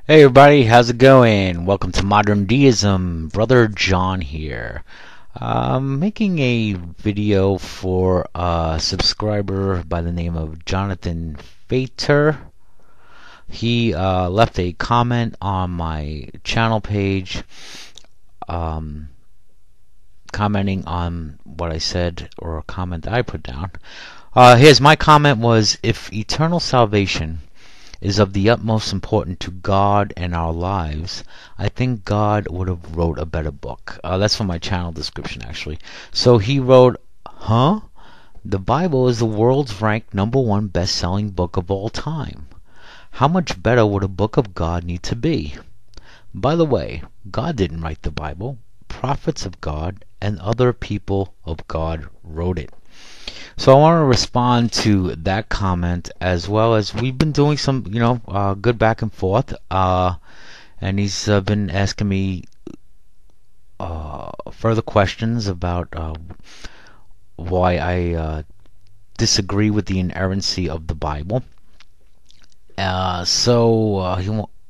Hey everybody, how's it going? Welcome to Modern Deism. Brother John here. I'm making a video for a subscriber by the name of Jonathan Fater. He left a comment on my channel page, um, commenting on what I said, or a comment that I put down. My comment was, if eternal salvation is of the utmost importance to God and our lives, I think God would have wrote a better book. That's from my channel description, actually. So he wrote, huh? The Bible is the world's ranked #1 best-selling book of all time. How much better would a book of God need to be? By the way, God didn't write the Bible. Prophets of God and other people of God wrote it. So I want to respond to that comment, as well as we've been doing some, good back and forth. And he's been asking me further questions about why I disagree with the inerrancy of the Bible.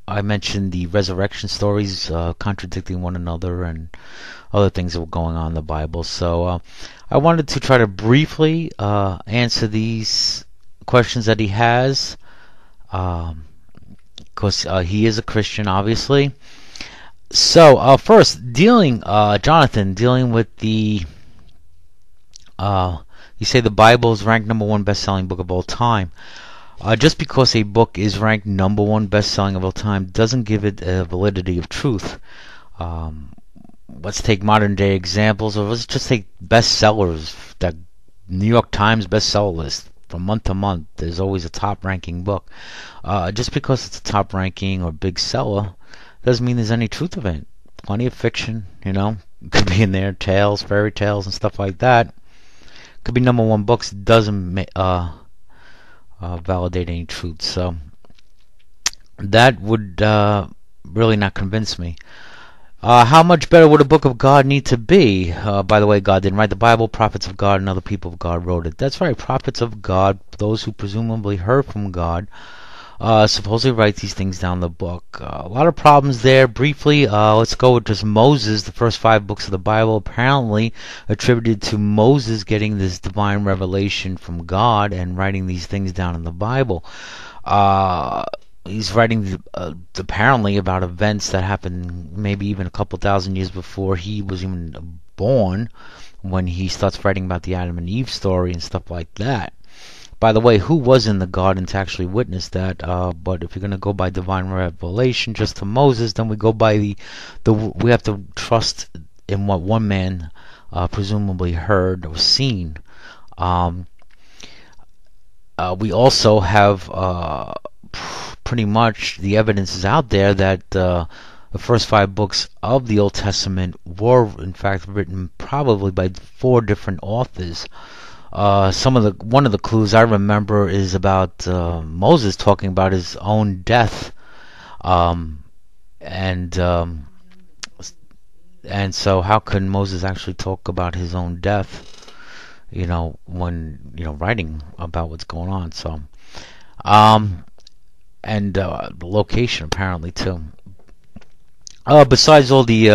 I mentioned the resurrection stories contradicting one another and other things that were going on in the Bible. So I wanted to try to briefly answer these questions that he has, because he is a Christian, obviously. So first, Jonathan, dealing with the, you say the Bible is ranked #1 best-selling book of all time. Just because a book is ranked #1 best-selling of all time doesn't give it a validity of truth. Let's take modern day examples, or let's just take bestsellers. That New York Times bestseller list, from month to month, there's always a top ranking book. Just because it's a top ranking or big seller doesn't mean there's any truth of it. Plenty of fiction, could be in there, tales, fairy tales, and stuff like that. Could be #1 books, doesn't validate any truth. So that would really not convince me. How much better would a book of God need to be? By the way, God didn't write the Bible. Prophets of God and other people of God wrote it. That's right, prophets of God, those who presumably heard from God, supposedly write these things down in the book. A lot of problems there. Briefly, let's go with just Moses. The first 5 books of the Bible apparently attributed to Moses getting this divine revelation from God and writing these things down in the Bible. He's writing apparently about events that happened maybe even a couple thousand years before he was even born, when he starts writing about the Adam and Eve story and stuff like that. By the way, who was in the garden to actually witness that? But if you're going to go by divine revelation just to Moses, then we go by we have to trust in what one man presumably heard or seen. We also have pretty much the evidence is out there that the first 5 books of the Old Testament were in fact written probably by 4 different authors. One of the clues I remember is about Moses talking about his own death, and so how could Moses actually talk about his own death, when writing about what's going on? So, and the location apparently too. Besides all the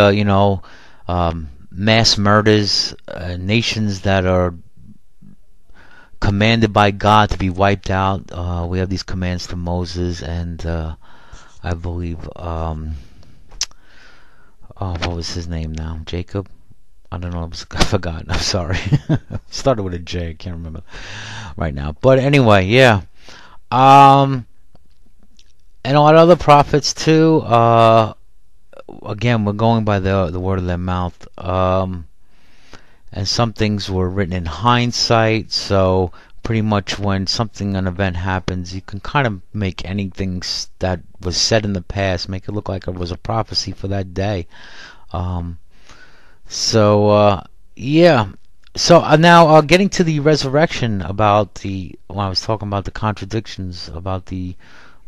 mass murders, nations that are commanded by God to be wiped out, we have these commands to Moses, and I believe what was his name now? Jacob? I don't know. I forgot. I'm sorry. Started with a J. I can't remember right now. But anyway, yeah. And a lot of other prophets too. Again, we're going by the word of their mouth. And some things were written in hindsight. So pretty much when an event happens, you can kind of make anything that was said in the past, make it look like it was a prophecy for that day. Yeah. So now getting to the resurrection, when I was talking about the contradictions about the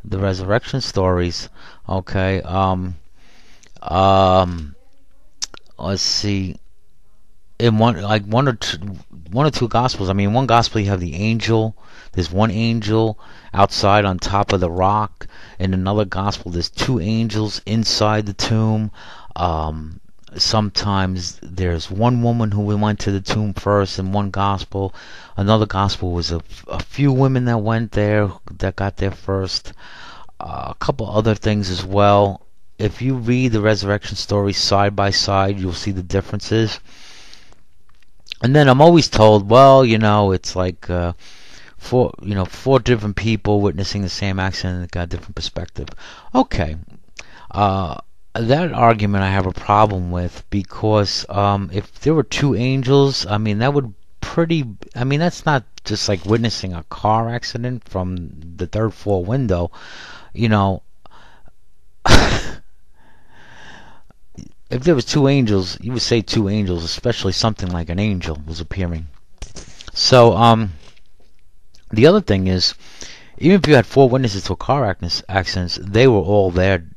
resurrection stories. Okay. Let's see. in one or two gospels. I mean, one gospel you have the angel. There's one angel outside on top of the rock. In another gospel, there's two angels inside the tomb. Sometimes there's one woman who went to the tomb first in one gospel. Another gospel was a few women that went there, that got there first. A couple other things as well. If you read the resurrection story side by side, you'll see the differences. And then I'm always told, well, it's like four different people witnessing the same accident and got a different perspective. Okay. That argument I have a problem with, because if there were two angels, I mean, that's not just like witnessing a car accident from the third floor window. If there was two angels, you would say two angels, especially something like an angel was appearing. So, the other thing is, even if you had four witnesses to a car accident, they were all there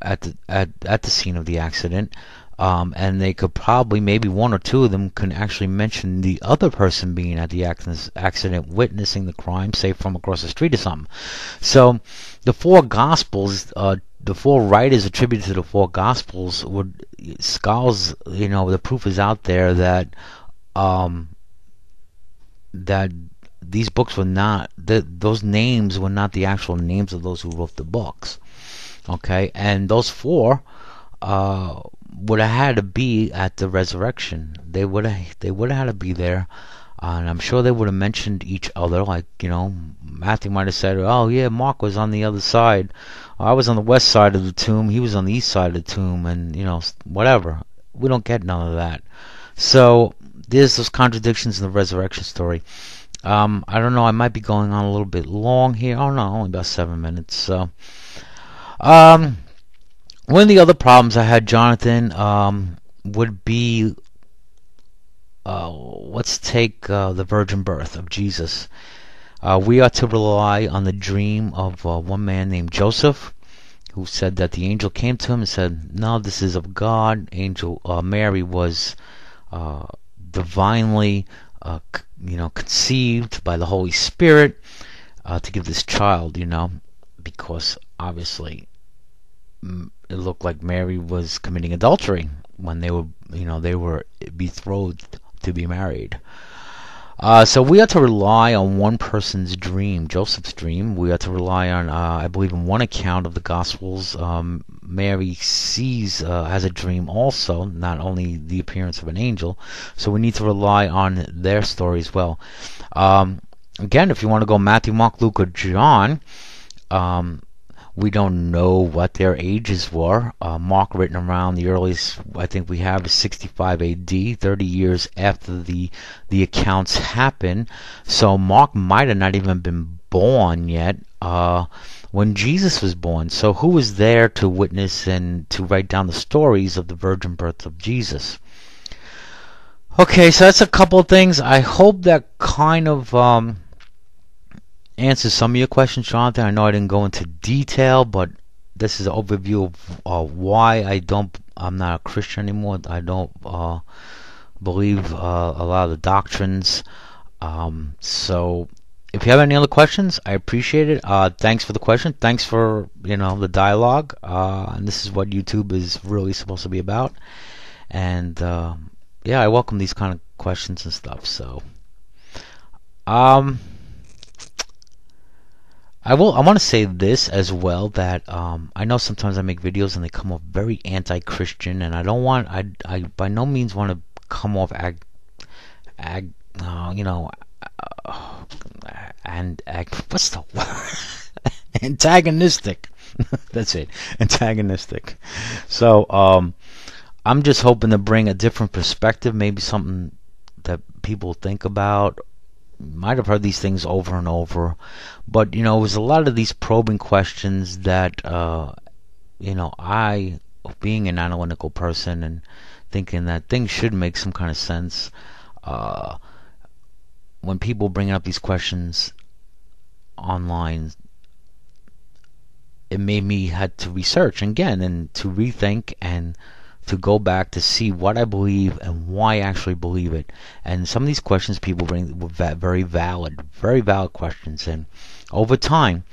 at the scene of the accident, and they could probably, maybe one or two of them can actually mention the other person being at the accident, witnessing the crime, say from across the street or something. So the four gospels, the four writers attributed to the four gospels, would scholars, the proof is out there that that these books were not, those names were not the actual names of those who wrote the books. Okay, and those four would have had to be at the resurrection. They would have had to be there, and I'm sure they would have mentioned each other. Like, Matthew might have said, "Oh yeah, Mark was on the other side. I was on the west side of the tomb. He was on the east side of the tomb," and whatever. We don't get none of that. So there's those contradictions in the resurrection story. I don't know. I might be going on a little bit long here. Oh no, only about 7 minutes. So. One of the other problems I had, Jonathan, would be, let's take the virgin birth of Jesus. We are to rely on the dream of one man named Joseph, who said that the angel came to him and said, "No, this is of God." Mary was divinely, conceived by the Holy Spirit to give this child, because obviously it looked like Mary was committing adultery when they were betrothed to be married. So we are to rely on one person's dream, Joseph's dream. We are to rely on, I believe in one account of the Gospels, Mary has a dream also, not only the appearance of an angel. So we need to rely on their story as well. Again, if you want to go Matthew, Mark, Luke, or John, we don't know what their ages were. Mark, written around the earliest I think we have is 65 AD, 30 years after the accounts happen. So Mark might have not even been born yet when Jesus was born. So who was there to witness and to write down the stories of the virgin birth of Jesus? Okay, so that's a couple of things. I hope that kind of answers some of your questions, Jonathan. I know I didn't go into detail, but this is an overview of why I'm not a Christian anymore. I don't believe a lot of the doctrines. So if you have any other questions, I appreciate it. Thanks for the question. Thanks for the dialogue. And this is what YouTube is really supposed to be about. And yeah, I welcome these kind of questions and stuff. So I want to say this as well, that I know sometimes I make videos and they come off very anti-Christian, and I by no means want to come off what's the word? Antagonistic. That's it. Antagonistic. So I'm just hoping to bring a different perspective, maybe something that people think about. Might have heard these things over and over, but it was a lot of these probing questions that I, being an analytical person and thinking that things should make some kind of sense, when people bring up these questions online, it made me had to research again and to rethink and to go back to see what I believe and why I actually believe it. And some of these questions people bring were very valid questions. And over time,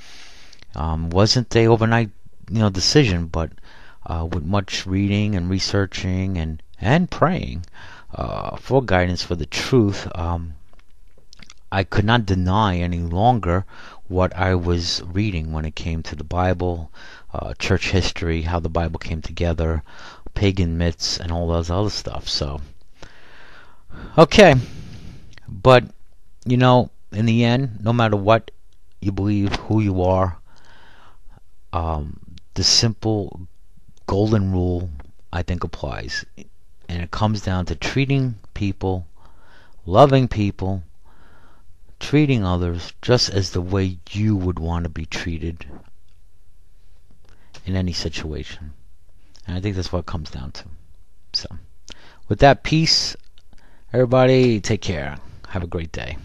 wasn't a overnight decision, but with much reading and researching and praying for guidance for the truth, I could not deny any longer what I was reading when it came to the Bible, church history, how the Bible came together, pagan myths, and all those other stuff. So, okay. But, in the end, no matter what you believe, who you are, the simple golden rule, I think, applies. And it comes down to treating people, loving people, treating others just as the way you would want to be treated in any situation. And I think that's what it comes down to. So, with that, peace. Everybody, take care. Have a great day.